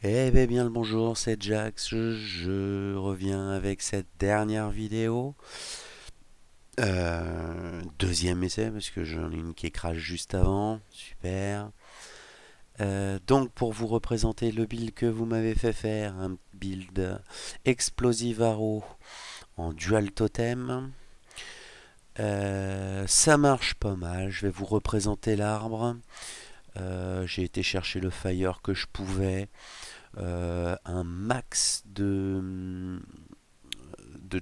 Eh ben bien le bonjour, c'est Jax. Je reviens avec cette dernière vidéo. Deuxième essai, parce que j'en ai une qui crash juste avant. Super. Donc pour vous représenter le build que vous m'avez fait faire, un build Explosive Arrow en Dual Totem. Ça marche pas mal. Je vais vous représenter l'arbre. J'ai été chercher le fire que je pouvais. Un max de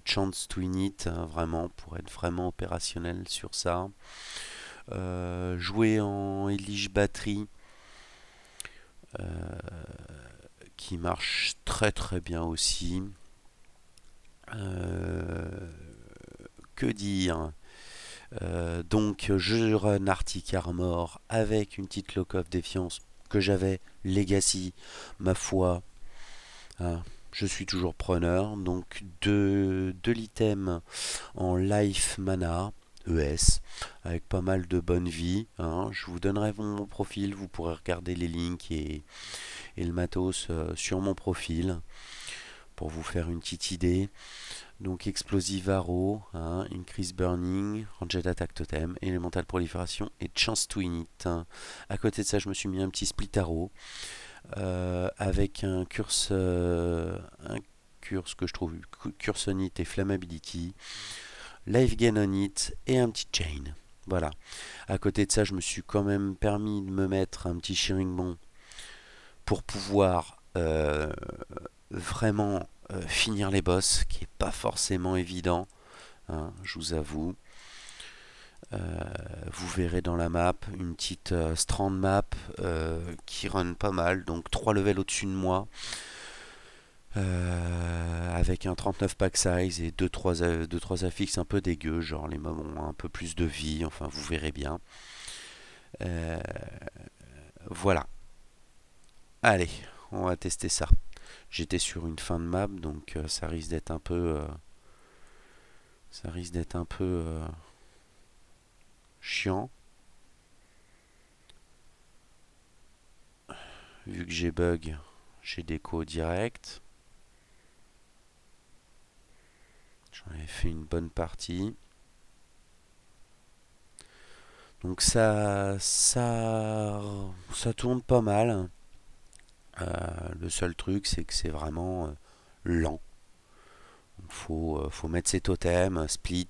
chance to init, hein, vraiment, pour être vraiment opérationnel sur ça. Jouer en Elige batterie, qui marche très très bien aussi. Euh, que dire. Donc je run Arctic Armor avec une petite Lock of Défiance que j'avais Legacy, ma foi, hein, je suis toujours preneur. Donc de l'item en Life Mana ES avec pas mal de bonne vie, hein. Je vous donnerai mon profil, vous pourrez regarder les links et le matos sur mon profil pour vous faire une petite idée. Donc Explosive Arrow, hein, Increase Burning, Ranged Attack Totem, Elemental Proliferation et Chance to Init, hein. À côté de ça, je me suis mis un petit Split Arrow avec un curse que je trouve Curse on It et Flammability, Life Gain on It et un petit Chain. Voilà. À côté de ça, je me suis quand même permis de me mettre un petit Shearing Bond pour pouvoir vraiment finir les boss, qui est pas forcément évident, hein, je vous avoue. Vous verrez dans la map une petite strand map qui run pas mal, donc 3 levels au-dessus de moi, avec un 39 pack size et 2-3 affixes un peu dégueux, genre les mobs ont un peu plus de vie, enfin vous verrez bien. Euh, voilà, allez, on va tester ça. J'étais sur une fin de map, donc ça risque d'être un peu, chiant. Vu que j'ai bug, j'ai déco direct. J'en ai fait une bonne partie. Donc ça tourne pas mal. Le seul truc, c'est que c'est vraiment lent. Il faut mettre ses totems, split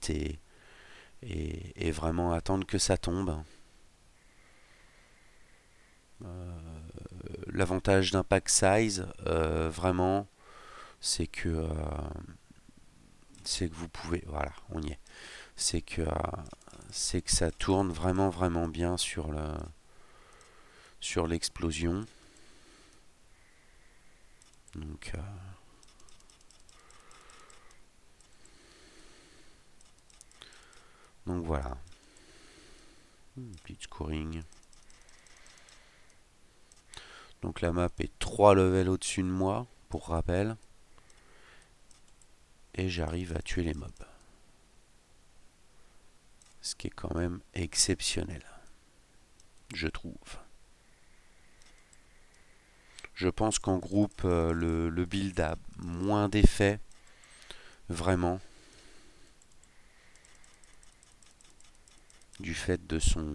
et vraiment attendre que ça tombe. L'avantage d'un pack size, vraiment, c'est que euh, c'est que vous pouvez, voilà, on y est. C'est que ça tourne vraiment vraiment bien sur l'explosion. Donc donc voilà. Petite scoring. Donc la map est 3 levels au-dessus de moi, pour rappel. Et j'arrive à tuer les mobs. Ce qui est quand même exceptionnel, je trouve. Je pense qu'en groupe, le build a moins d'effet, vraiment, du fait de son,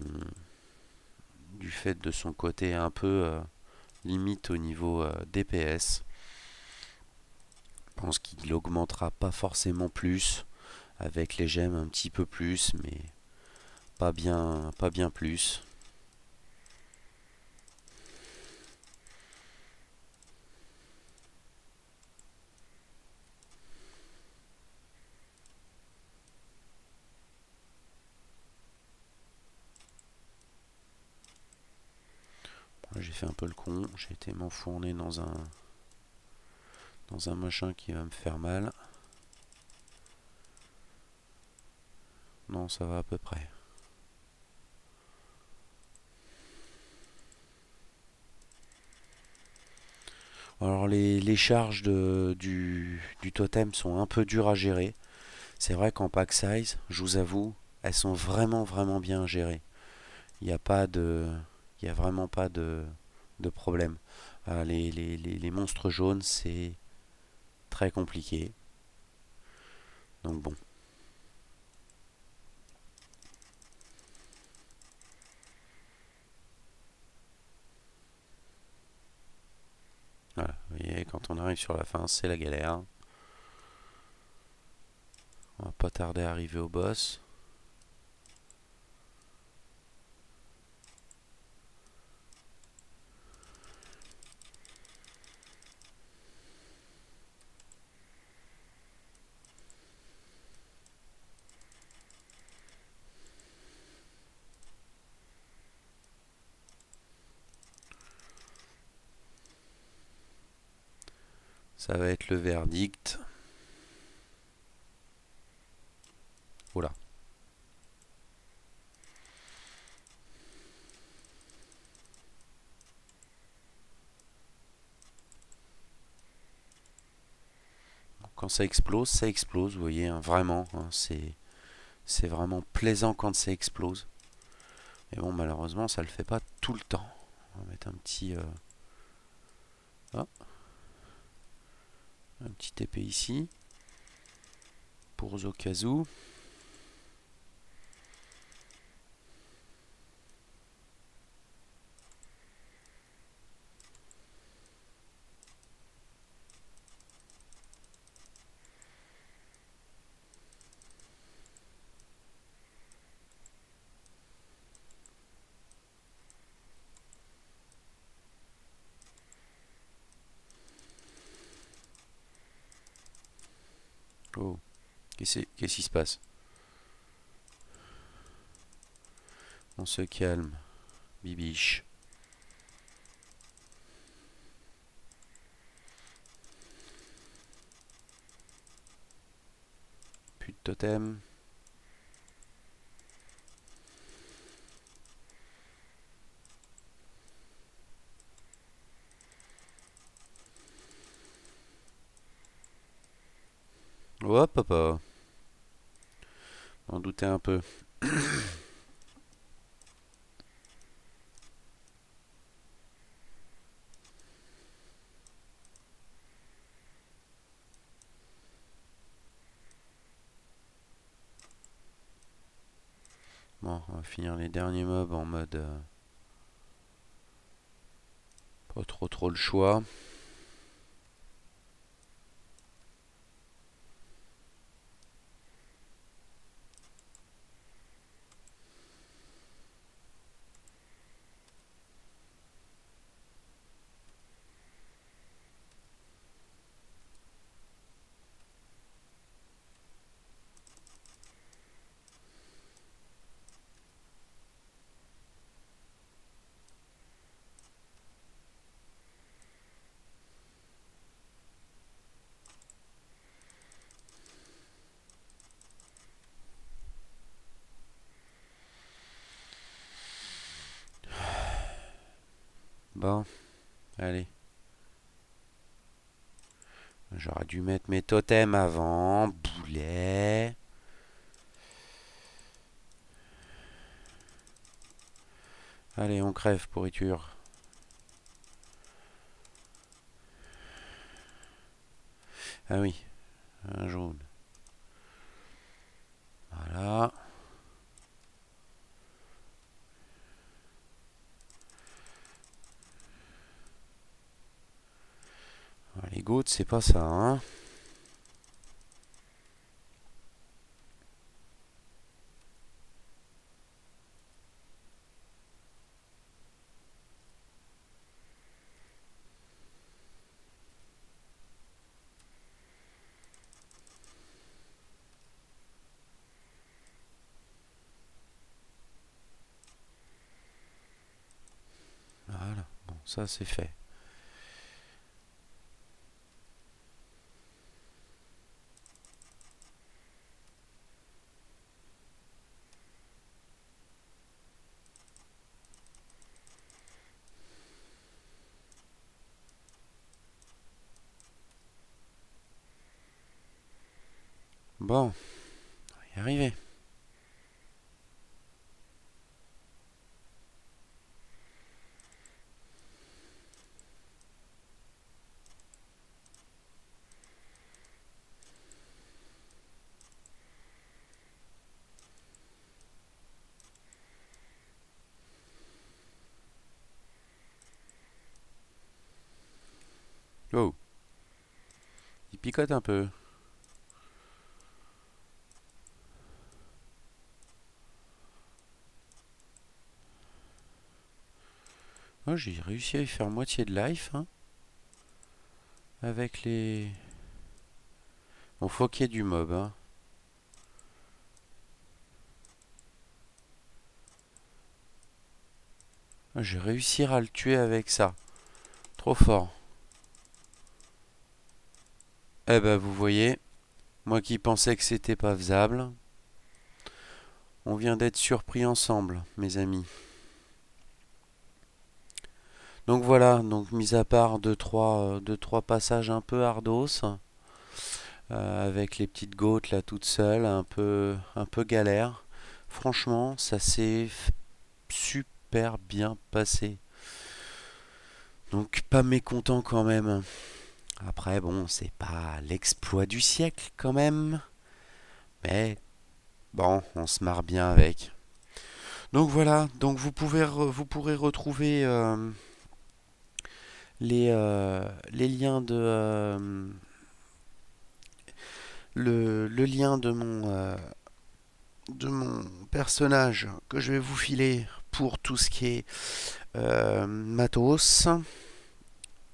du fait de son côté un peu limite au niveau DPS. Je pense qu'il augmentera pas forcément plus, avec les gemmes un petit peu plus, mais pas bien plus. J'ai fait un peu le con, j'ai été m'enfourner dans un machin qui va me faire mal. Non, ça va à peu près. Alors les charges du totem sont un peu dures à gérer. C'est vrai qu'en pack size, je vous avoue, elles sont vraiment vraiment bien gérées. Il n'y a pas de, il y a vraiment pas de problème. Les monstres jaunes, c'est très compliqué. Donc bon. Voilà, vous voyez, quand on arrive sur la fin, c'est la galère. On va pas tarder à arriver au boss. Ça va être le verdict. Oula. Quand ça explose, vous voyez, hein, vraiment. Hein, c'est vraiment plaisant quand ça explose. Mais bon, malheureusement, ça le fait pas tout le temps. On va mettre oh, un petit épée ici. Pour au cas où. Oh, qu'est-ce qui se passe? On se calme, bibiche. Plus de totem. Hop, hop, hop. On doutait un peu. Bon, on va finir les derniers mobs en mode pas trop le choix. Bon, allez. J'aurais dû mettre mes totems avant. Boulet. Allez, on crève, pourriture. Ah oui, un jaune. Voilà. Les gouttes, c'est pas ça, hein. Voilà, bon, ça c'est fait. Bon, on va y arriver. Oh, il picote un peu. Oh, j'ai réussi à y faire moitié de life, hein, avec les... Bon, faut qu'il y ait du mob, hein. Ah, j'ai réussi à le tuer avec ça. Trop fort. Eh ben, vous voyez, moi qui pensais que c'était pas faisable, on vient d'être surpris ensemble, mes amis. Donc voilà, donc mis à part deux, trois passages un peu ardos, avec les petites goats là toutes seules, un peu galère. Franchement, ça s'est super bien passé. Donc pas mécontent quand même. Après bon, c'est pas l'exploit du siècle quand même, mais bon, on se marre bien avec. Donc voilà, donc vous pourrez retrouver les liens le lien de mon personnage que je vais vous filer pour tout ce qui est matos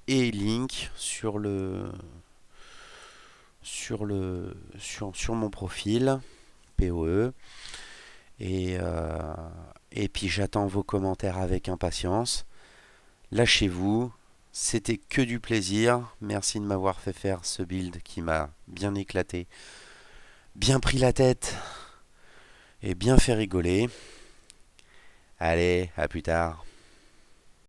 et link sur mon profil POE et et puis j'attends vos commentaires avec impatience. Lâchez-vous, c'était que du plaisir. Merci de m'avoir fait faire ce build qui m'a bien éclaté, bien pris la tête et bien fait rigoler. Allez, à plus tard.